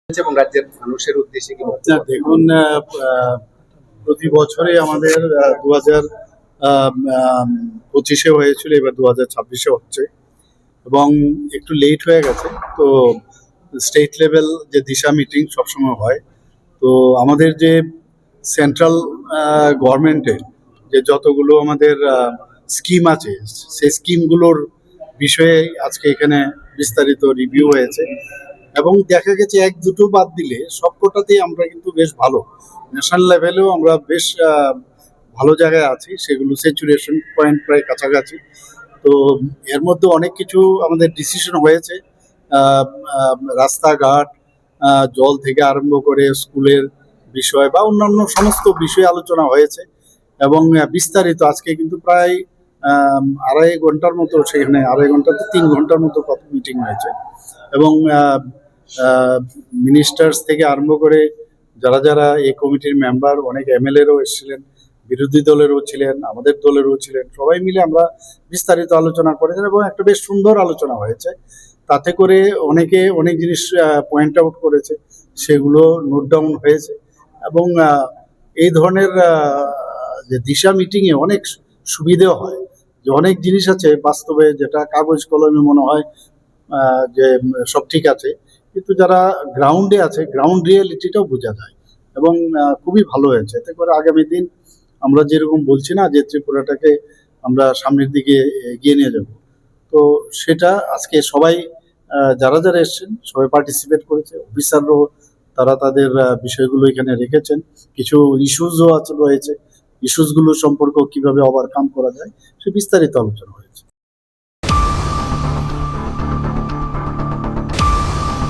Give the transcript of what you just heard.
এবং রাজ্যের মানুষের উদ্দেশ্যে কি বক্তব্য? না, দেখুন, প্রতি বছরে আমাদের 2025-এ হয়েছিল, এবার 2026-এ হচ্ছে এবং একটু লেট হয়ে গেছে। তো স্টেট লেভেল যে দিশা মিটিং সবসময় হয়, তো আমাদের যে সেন্ট্রাল গভর্নমেন্টের যে যতগুলো আমাদের স্কিম আছে, সেই স্কিমগুলোর বিষয়ে আজকে এখানে বিস্তারিত রিভিউ হয়েছে এবং দেখা গেছে এক দুটো বাদ দিলে সবকটাতেই আমরা কিন্তু বেশ ভালো, ন্যাশনাল লেভেলেও আমরা বেশ ভালো জায়গায় আছি, সেগুলো স্যাচুরেশন পয়েন্ট প্রায় কাছাকাছি। তো এর মধ্যে অনেক কিছু আমাদের ডিসিশন হয়েছে, আহ, আহ, রাস্তাঘাট, জল থেকে আরম্ভ করে স্কুলের বিষয় বা অন্যান্য সমস্ত বিষয়ে আলোচনা হয়েছে এবং বিস্তারিত আজকে কিন্তু প্রায় 2.5 ঘন্টার মতো, সেখানে 2.5 ঘন্টা তো 3 ঘন্টার মতো মিটিং হয়েছে এবং মিনিস্টার্স থেকে আরম্ভ করে যারা যারা এই কমিটির মেম্বার, অনেক এমএলএরও এসেছিলেন, বিরোধী দলেরও ছিলেন, আমাদের দলেরও ছিলেন, সবাই মিলে আমরা বিস্তারিত আলোচনা করেছেন এবং একটা বেশ সুন্দর আলোচনা হয়েছে। তাতে করে অনেকে অনেক জিনিস পয়েন্ট আউট করেছে, সেগুলো নোট ডাউন হয়েছে এবং এই ধরনের যে দিশা মিটিংয়ে অনেক সুবিধেও হয়, যে অনেক জিনিস আছে বাস্তবে যেটা কাগজ কলমে মনে হয় যে সব ঠিক আছে, কিন্তু যারা গ্রাউন্ডে আছে গ্রাউন্ড রিয়েলিটিটাও বোঝা যায় এবং খুবই ভালো হয়েছে। এতে করে আগামী দিন আমরা যেরকম বলছি না যে ত্রিপুরাটাকে আমরা সামনের দিকে এগিয়ে নিয়ে যাব, তো সেটা আজকে সবাই যারা যারা এসছেন সবাই পার্টিসিপেট করেছে, অফিসাররাও তারা তাদের বিষয়গুলো এখানে রেখেছেন। কিছু ইস্যুসও আছে রয়েছে, ইস্যুসগুলো সম্পর্কে কিভাবে ওভারকাম করা যায় সে বিস্তারিত আলোচনা হয়েছে।